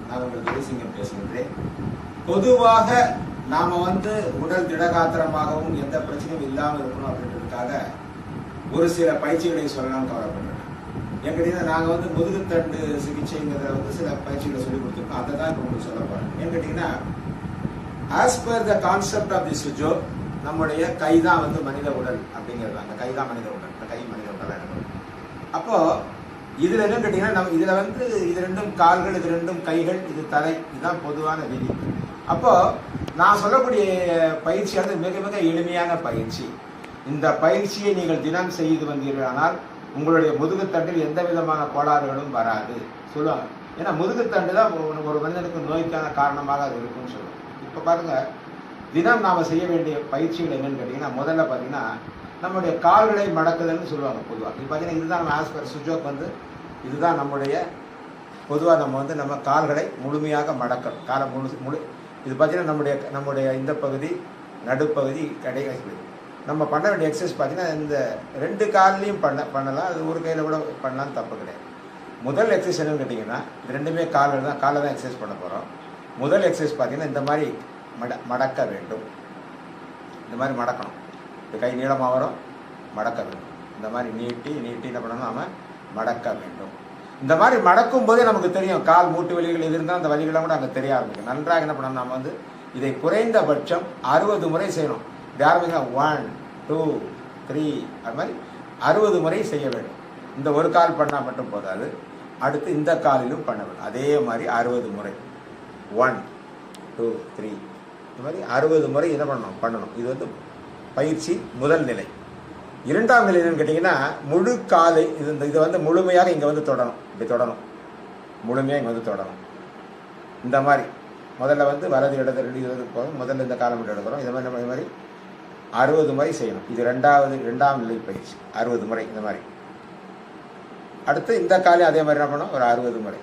நான் உங்கள் ஜெயசிங்கம் பேசுகின்றேன். பொதுவாக நாம உடல் திடகாத்திரமாகவும் எந்த பிரச்சனையும் இல்லாமல் இருக்கணும் அப்படின்றதுக்காக ஒரு சில பயிற்சிகளை சொல்லலாம்னு கவலைப்படுறேன். என்கிட்ட நாங்கள் முதுகுத்தண்டு சிகிச்சைங்கிறத சில பயிற்சிகளை சொல்லி கொடுத்துருக்கோம். அதை தான் இப்போ உங்களுக்கு சொல்ல போறேன். ஏன்னு கேட்டீங்கன்னா, as per the concept of the Sujok, நம்முடைய கை தான் மனித உடல் அப்படிங்கிறது. அந்த கை தான் மனித உடல், அந்த கை மனித உடல் இருக்கும். அப்போ இதுல என்ன கேட்டீங்கன்னா, இதுல இது ரெண்டும் கால்கள், இது ரெண்டும் கைகள், இது தலை, இதுதான் பொதுவான விதி. அப்போ நான் சொல்லக்கூடிய பயிற்சி மிக மிக எளிமையான பயிற்சி. இந்த பயிற்சியை நீங்கள் தினம் செய்து வந்தீர்களானால் உங்களுடைய முதுகுத்தண்டில் எந்த விதமான கோளாறுகளும் வராது சொல்லுவாங்க. ஏன்னா முதுகுத்தண்டு தான் ஒரு மனிதனுக்கு நோய்க்கான காரணமாக அது இருக்குன்னு சொல்லுவாங்க. இப்போ பாருங்க, தினம் நாம செய்ய வேண்டிய பயிற்சிகள் என்னன்னு கேட்டீங்கன்னா, முதல்ல பார்த்தீங்கன்னா நம்முடைய கால்களை மடக்குதல்னு சொல்லுவாங்க பொதுவாக. இப்போ பார்த்தீங்கன்னா இதுதான் நம்ம ஆஸ் பர் சுஜோக் இதுதான் நம்முடைய பொதுவாக நம்ம கால்களை முழுமையாக மடக்கணும். காலை முழு இது பார்த்தீங்கன்னா நம்முடைய இந்த பகுதி, நடுப்பகுதி, கடைசி நம்ம பண்ண வேண்டிய எக்ஸசைஸ் பார்த்தீங்கன்னா இந்த ரெண்டு கால்லையும் பண்ணலாம். அது ஒரு கையில் கூட பண்ணலாம், தப்பு கிடையாது. முதல் எக்ஸசைஸ் என்னன்னு கேட்டிங்கன்னா, இது ரெண்டுமே காலில் தான் எக்ஸசைஸ் பண்ண போகிறோம். முதல் எக்ஸசைஸ் பார்த்தீங்கன்னா இந்த மாதிரி மடக்க வேண்டும். இந்த மாதிரி மடக்கணும். இந்த கை நீளமாக வரும், மடக்க வேண்டும். இந்த மாதிரி நீட்டி என்ன பண்ணணும், நாம் மடக்க வேண்டும். இந்த மாதிரி மடக்கும் போதே நமக்கு தெரியும் கால் மூட்டு வலிகள் எது இருந்தால் அந்த வலிகளாம் கூட அங்கே தெரிய ஆரம்பிக்கும். நன்றாக என்ன பண்ணணும், நாம் இதை குறைந்தபட்சம் 60 முறை செய்யணும். இது ஆரம்பிங்க 1 2 3 அது மாதிரி 60 முறை செய்ய வேண்டும். இந்த ஒரு கால் பண்ணால் மட்டும் போதாது, அடுத்து இந்த காலிலும் பண்ண வேண்டும். அதே மாதிரி 60 முறை 1 2 3 இது மாதிரி 60 முறை என்ன பண்ணணும். இது பயிற்சி முதல் நிலை. இரண்டாம் நிலை என்னன்னு கேட்டிங்கன்னா, முழு காலை இது முழுமையாக இங்கே தொடரும். இப்படி தொடரும், முழுமையாக இங்கே தொடரும். இந்த மாதிரி முதல்ல வலது இடது ரெண்டு போதும். முதல்ல இந்த காலம் மட்டும் எடுக்கிறோம். இது மாதிரி 60 முறை செய்யணும். இது ரெண்டாம் நிலை பயிற்சி. 60 முறை இந்த மாதிரி. அடுத்து இந்த காலையும் அதே மாதிரி என்ன பண்ணோம், ஒரு 60 முறை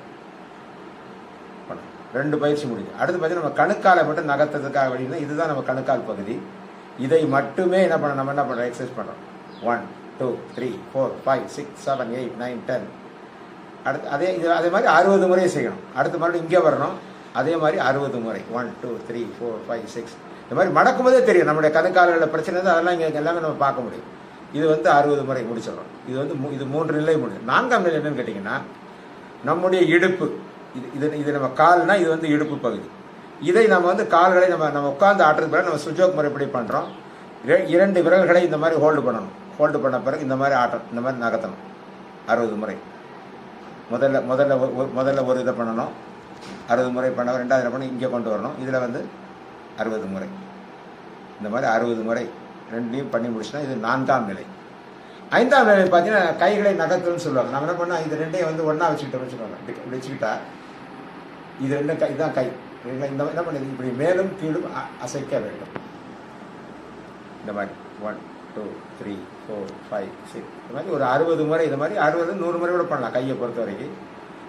பண்ணணும். 2 பயிற்சி முடிஞ்சு. அடுத்து பார்த்தீங்கன்னா நம்ம கணுக்காலை மட்டும் நகர்த்ததுக்காக வழினா இதுதான் நம்ம கணுக்கால் பகுதி. இதை மட்டுமே என்ன பண்ண நம்ம என்ன பண்ணுறோம், எக்ஸசைஸ் பண்ணுறோம். 1 2 3 4 5 6 7 8 9 10. அடுத்து அதே மாதிரி 60 முறை செய்யணும். அடுத்து மறுபடியும் இங்கே வரணும். அதே மாதிரி 60 முறை 1 2 3 4 5 6. இந்த மாதிரி மடக்கும் போதே தெரியும் நம்முடைய கணுக்கால்களில் பிரச்சனை தான். அதெல்லாம் இங்கே எல்லாமே நம்ம பார்க்க முடியும். இது 60 முறை முடிச்சிடறோம். இது 3 நிலை முடியும். 4ஆம் நிலை என்னன்னு கேட்டிங்கன்னா, நம்முடைய இடுப்பு, இது நம்ம கால்னா இது இடுப்பு பகுதி. இதை நம்ம கால்களை நம்ம உட்கார்ந்து ஆட்டுறது பிறகு நம்ம சுஜோக் முறை எப்படி பண்ணுறோம், 2 விரல்களை இந்த மாதிரி ஹோல்டு பண்ணணும். ஹோல்டு பண்ண பிறகு இந்த மாதிரி இந்த மாதிரி நகர்த்தணும் 60 முறை. முதல்ல ஒரு இதை பண்ணணும், 60 முறை பண்ண. ரெண்டாவது பண்ணி இங்கே கொண்டு வரணும். இதில் 60 முறை. இந்த மாதிரி 60 முறை ரெண்டையும் பண்ணி முடிச்சுன்னா இது 4ஆம் நிலை. 5ஆம் நிலை பார்த்தீங்கன்னா கைகளை நகர்த்தணும்னு சொல்லுவாங்க. நம்ம என்ன பண்ணால் இது ரெண்டையும் ஒன்றா வச்சுக்கிட்டோம்னு சொல்லுவாங்க. இப்படி வச்சுக்கிட்டா இது 2 கை தான் கை. இந்த என்ன பண்ணுது, இப்படி மேலும் கீழும் அசைக்க வேண்டும். இந்த மாதிரி 1 2 3 4 5 6 இந்த மாதிரி ஒரு 60 முறை. இந்த மாதிரி 60 100 முறை கூட பண்ணலாம் கையை பொறுத்த வரைக்கும்.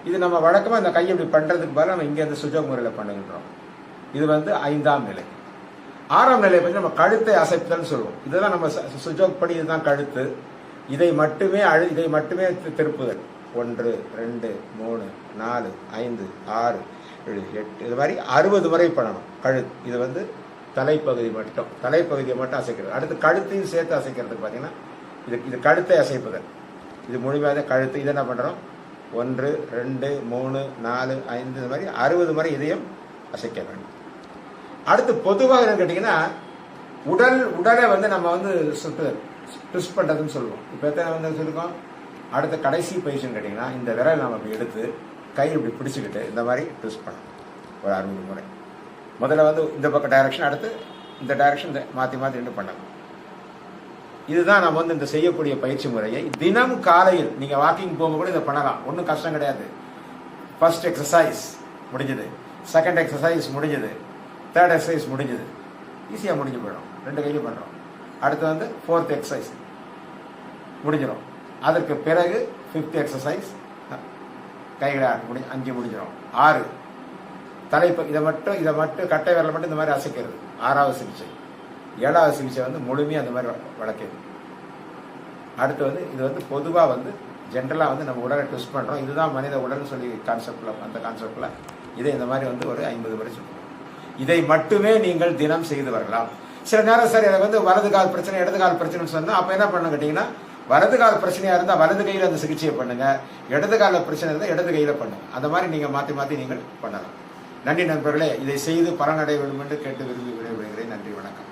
இது நம்ம வழக்கமாக இந்த கையை இப்படி பண்ணுறதுக்கு பதிலாக நம்ம இங்கே சுஜோக் முறையில் பண்ணுகின்றோம். இது 5ஆம் நிலை. 6ஆம் நிலை பற்றி நம்ம கழுத்தை அசைப்புதல்னு சொல்லுவோம். இதெல்லாம் நம்ம சுஜோக் படி இதுதான் கழுத்து. இதை மட்டுமே திருப்புதல். 1 2 3 4 5 6 7 8 இது மாதிரி 60 முறை பண்ணணும். கழுத்து இது தலைப்பகுதி மட்டும், தலைப்பகுதியை மட்டும் அசைக்கிறது. அடுத்து கழுத்தையும் சேர்த்து அசைக்கிறதுக்கு பார்த்தீங்கன்னா இது கழுத்தை அசைப்புதல். இது முழுமையாக கழுத்து. இதை என்ன பண்ணுறோம், 1 2 3 4 5 இந்த மாதிரி 60 முறை இதையும் அசைக்க வேண்டும். அடுத்து பொதுவாக என்னன்னு கேட்டிங்கன்னா, உடலை நம்ம சுற்றுதல், ட்விஸ்ட் பண்ணுறதுன்னு சொல்லுவோம். இப்போ எத்தனை சொல்லியிருக்கோம். அடுத்த கடைசி பயிற்சின்னு கேட்டிங்கன்னா, இந்த விரல் நம்ம இப்படி எடுத்து கை இப்படி பிடிச்சிக்கிட்டு இந்த மாதிரி ட்விஸ்ட் பண்ணணும் ஒரு 60 முறை. முதல்ல இந்த பக்கம் டைரக்ஷன், அடுத்து இந்த டைரக்ஷன் மாற்றி 2 பண்ணணும். இதுதான் நம்ம இந்த செய்யக்கூடிய பயிற்சி முறையை தினம் காலையில் நீங்கள் வாக்கிங் போகும்போது கூட இதை பண்ணலாம். ஒன்றும் கஷ்டம் கிடையாது. ஃபர்ஸ்ட் எக்ஸசைஸ் முடிஞ்சது, செகண்ட் எக்ஸசைஸ் முடிஞ்சது, தேர்ட் எக்ஸசைஸ் முடிஞ்சது, ஈஸியாக முடிஞ்சு போயிடும். 2 கையிலும் பண்ணுறோம். அடுத்து 4th எக்ஸசைஸ் முடிஞ்சிடும். அதற்கு பிறகு 5th எக்ஸசைஸ் கைகளை 5 முடிஞ்சிடும். 6 தலைப்பு இதை மட்டும் கட்டை விரலை மட்டும் இந்த மாதிரி அசைக்கிறது 6வது சிகிச்சை. 7வது சிகிச்சை முழுமையாக அந்த மாதிரி வளர்க்கிறது. அடுத்து இது பொதுவாக ஜென்ரலாக வந்து நம்ம உடலை ட்விஸ்ட் பண்ணுறோம். இதுதான் மனித உடல்னு சொல்லி அந்த கான்செப்டில் இதை இந்த மாதிரி வந்து ஒரு 50 முறை சொல்லுவோம். இதை மட்டுமே நீங்கள் தினம் செய்து வரலாம். சில நேரம் சார் எனக்கு வந்து வலது கால் பிரச்சனை, இடது கால் பிரச்சனைன்னு சொன்னால் அப்போ என்ன பண்ண கேட்டிங்கன்னா, வலது கால் பிரச்சனையாக இருந்தால் வலது கையில் அந்த சிகிச்சையை பண்ணுங்கள், இடது காலில் பிரச்சனை இருந்தால் இடது கையில் பண்ணுங்கள். அந்த மாதிரி நீங்கள் மாற்றி மாற்றி நீங்கள் பண்ணலாம். நன்றி நண்பர்களே. இதை செய்து பலனடைய வேண்டும் என்று கேட்டு விரும்பி விடைபெறுகிறேன். நன்றி, வணக்கம்.